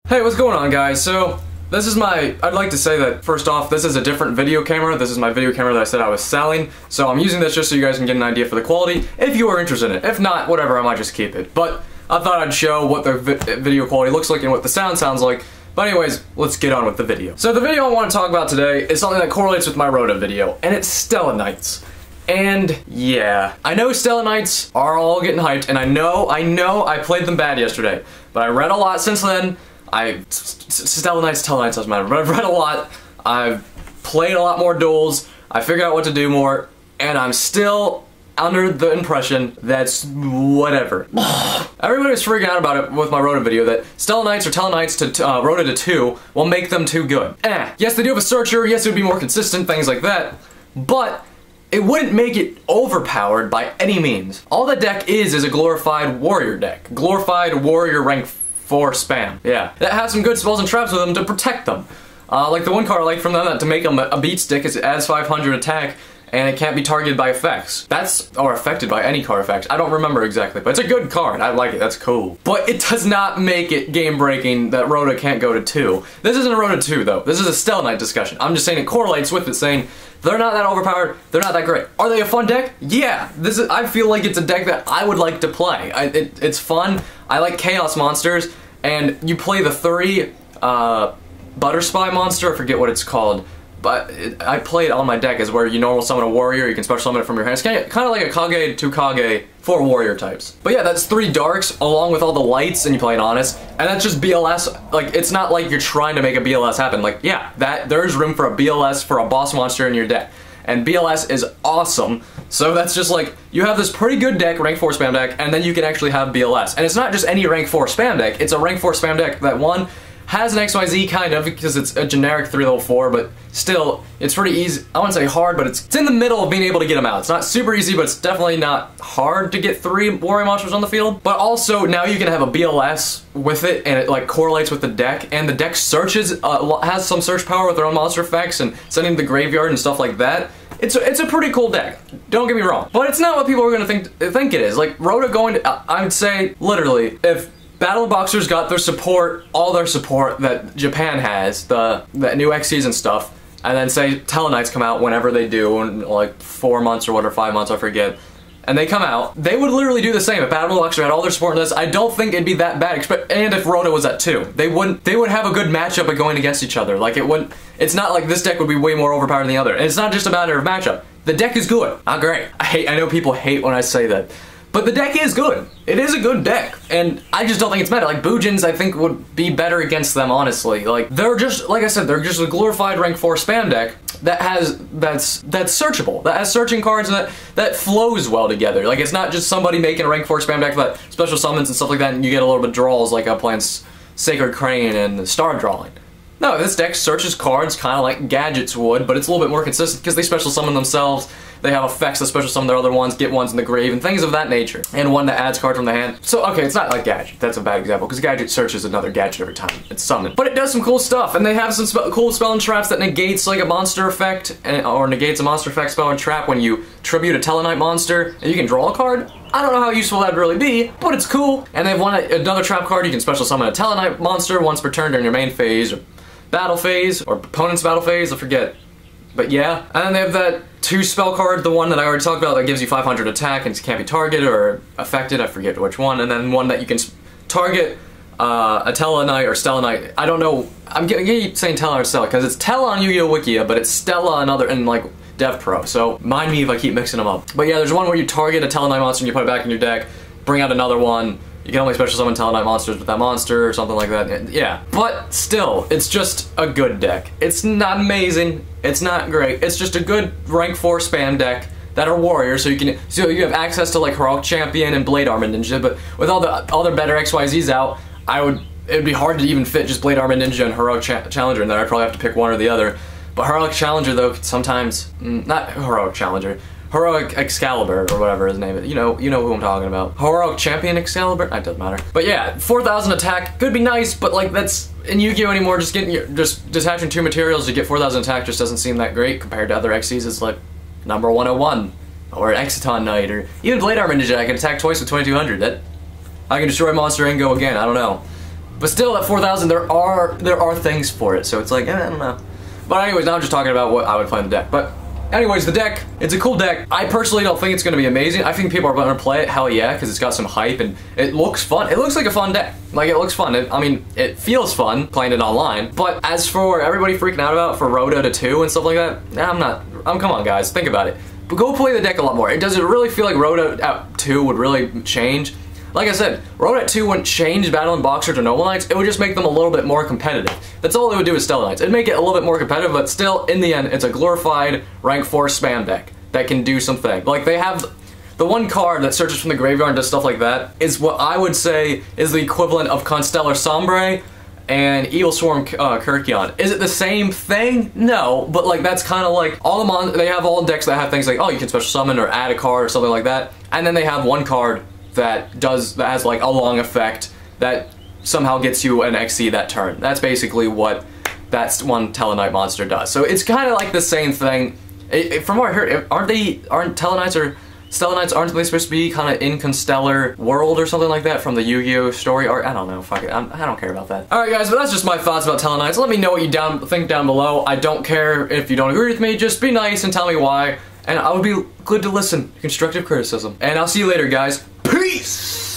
Hey, what's going on, guys? So, this is I'd like to say that, first off, this is a different video camera. This is my video camera that I said I was selling. So I'm using this just so you guys can get an idea for the quality, if you are interested in it. If not, whatever, I might just keep it. But I thought I'd show what the video quality looks like and what the sound sounds like. But anyways, let's get on with the video. So the video I want to talk about today is something that correlates with my Rota video, and it's Stella Knights. And yeah, I know Stella Knights are all getting hyped, and I know I played them bad yesterday, but I read a lot since then. Stella Knights, Tella Knights doesn't matter, but I've read a lot, I've played a lot more duels, I figured out what to do more, and I'm still under the impression that's whatever. Everybody was freaking out about it with my Rota video, that Stella Knights or Tella Knights to Rota to 2 will make them too good. Yes, they do have a searcher, yes, it would be more consistent, things like that, but it wouldn't make it overpowered by any means. All the deck is a glorified warrior deck. Glorified warrior rank 4 spam. Yeah. That has some good spells and traps with them to protect them. Like the one card I like from them, that to make them a beat stick is it adds 500 attack and it can't be targeted by effects. Or affected by any card effects. I don't remember exactly, but it's a good card. I like it, that's cool. But it does not make it game breaking that Rota can't go to 2. This isn't a Rota 2 though. This is a Stella Knight discussion. I'm just saying it correlates with it, saying they're not that overpowered, they're not that great. Are they a fun deck? Yeah, I feel like it's a deck that I would like to play. It's fun, I like chaos monsters, and you play the 30 Butter Spy monster, I forget what it's called, but I play it on my deck as where you normal summon a warrior, you can special summon it from your hand. It's kind of like a Kage to Kage for warrior types. But yeah, that's 3 darks along with all the lights, and you play it honest, and that's just BLS. Like, it's not like you're trying to make a BLS happen. Like, yeah, there's room for a BLS for a boss monster in your deck, and BLS is awesome. So that's just like, you have this pretty good deck, rank 4 spam deck, and then you can actually have BLS. And it's not just any rank 4 spam deck, it's a rank 4 spam deck that, one, has an XYZ kind of, because it's a generic 3 level 4, but still, it's pretty easy. I wouldn't say hard, but it's in the middle of being able to get them out. It's not super easy, but it's definitely not hard to get 3 warrior monsters on the field. But also, now you can have a BLS with it, and it like correlates with the deck, and the deck searches, has some search power with their own monster effects, and sending to the graveyard and stuff like that. It's a pretty cool deck, don't get me wrong. But it's not what people are gonna think it is. Like, Rota going to, I would say, literally, if Battle Boxers got their support, all their support that Japan has, the new XCs and stuff, and then say Tella Knights come out whenever they do, in like 4 months or whatever, 5 months, I forget, and they come out, they would literally do the same. If Battle Boxers had all their support in this, I don't think it'd be that bad, and if Rota was at 2. They would have a good matchup of going against each other. Like, it's not like this deck would be way more overpowered than the other, and it's not just a matter of matchup. The deck is good, not great. I know people hate when I say that. But the deck is good. It is a good deck, and I just don't think it's meta. Like, Boojins, I think, would be better against them, honestly. Like, they're just, like I said, they're just a glorified rank 4 spam deck that's searchable, that has searching cards, and that flows well together. Like, it's not just somebody making a rank 4 spam deck that special summons and stuff like that, and you get a little bit of draws, like playing Sacred Crane and Star Drawing. No, this deck searches cards kind of like Gadgets would, but it's a little bit more consistent because they special summon themselves. They have effects that special summon their other ones, get ones in the grave, and things of that nature. And one that adds cards from the hand. So, okay, it's not like Gadget. That's a bad example, because Gadget searches another Gadget every time it's summoned. But it does some cool stuff, and they have some cool spell and traps that negates like a monster effect, or negates a monster effect spell and trap when you tribute a Tella Knight monster, and you can draw a card. I don't know how useful that'd really be, but it's cool. And they've another trap card, you can special summon a Tella Knight monster once per turn during your main phase, or battle phase, or opponent's battle phase, I forget. But yeah, and then they have that 2 spell card, the one that I already talked about that gives you 500 attack and can't be targeted or affected, I forget which one, and then one that you can target a Tella Knight or Stella Knight. I don't know, I'm keep saying Tella or Stella because it's Tella on Yu-Gi-Oh! Wikia, but it's Stella in like Dev Pro, so mind me if I keep mixing them up. But yeah, there's one where you target a Tella Knight monster and you put it back in your deck, bring out another one. You can only special summon Tella Knight monsters with that monster or something like that. Yeah, but still, it's just a good deck. It's not amazing, it's not great. It's just a good rank 4 spam deck that are warriors, so you have access to like Heroic Champion and Blade Armor Ninja. But with all their better XYZs out, it'd be hard to even fit just Blade Armor Ninja and Heroic Challenger in there. I'd probably have to pick one or the other. But Heroic Challenger though, sometimes not Heroic Challenger. Heroic Excalibur, or whatever his name is. You know who I'm talking about. Heroic Champion Excalibur? It doesn't matter. But yeah, 4,000 attack could be nice, but like that's in Yu-Gi-Oh! Anymore, just detaching 2 materials to get 4,000 attack just doesn't seem that great compared to other XCs. It's like number 101, or Exiton Knight, or even Blade Armor Ninja. I can attack twice with 2200. I can destroy a monster and go again. I don't know. But still, at 4,000, there are things for it, so it's like, I don't know. But anyways, now I'm just talking about what I would play in the deck. But anyways, the deck, it's a cool deck. I personally don't think it's going to be amazing. I think people are going to play it, hell yeah, because it's got some hype, and it looks fun. It looks like a fun deck. Like, it looks fun. I mean, it feels fun playing it online. But as for everybody freaking out about for Rhoda to 2 and stuff like that, come on, guys, think about it. But go play the deck a lot more. Does it really feel like Rhoda at 2 would really change? Like I said, Rhoda at 2 wouldn't change Battle and Boxer to Noble Knights, it would just make them a little bit more competitive. That's all it would do with Stella Knights. It'd make it a little bit more competitive, but still, in the end, it's a glorified rank 4 spam deck that can do something. Like, they have the one card that searches from the graveyard and does stuff like that is what I would say is the equivalent of Constellar Sombre and Evil Swarm Kirkion. Is it the same thing? No, but like that's kind of like they have all decks that have things like, oh, you can special summon or add a card or something like that, and then they have one card that has like a long effect that somehow gets you an XC that turn. That's basically what that one Tella Knight monster does. So it's kind of like the same thing. From what I heard, aren't Tella Knights or Stella Knights, aren't they supposed to be kind of in Constellar World or something like that from the Yu-Gi-Oh story? Or I don't know, fuck it, I don't care about that. Alright guys, but that's just my thoughts about Tella Knights. Let me know what you think down below. I don't care if you don't agree with me, just be nice and tell me why. And I would be good to listen. Constructive criticism. And I'll see you later, guys. Peace!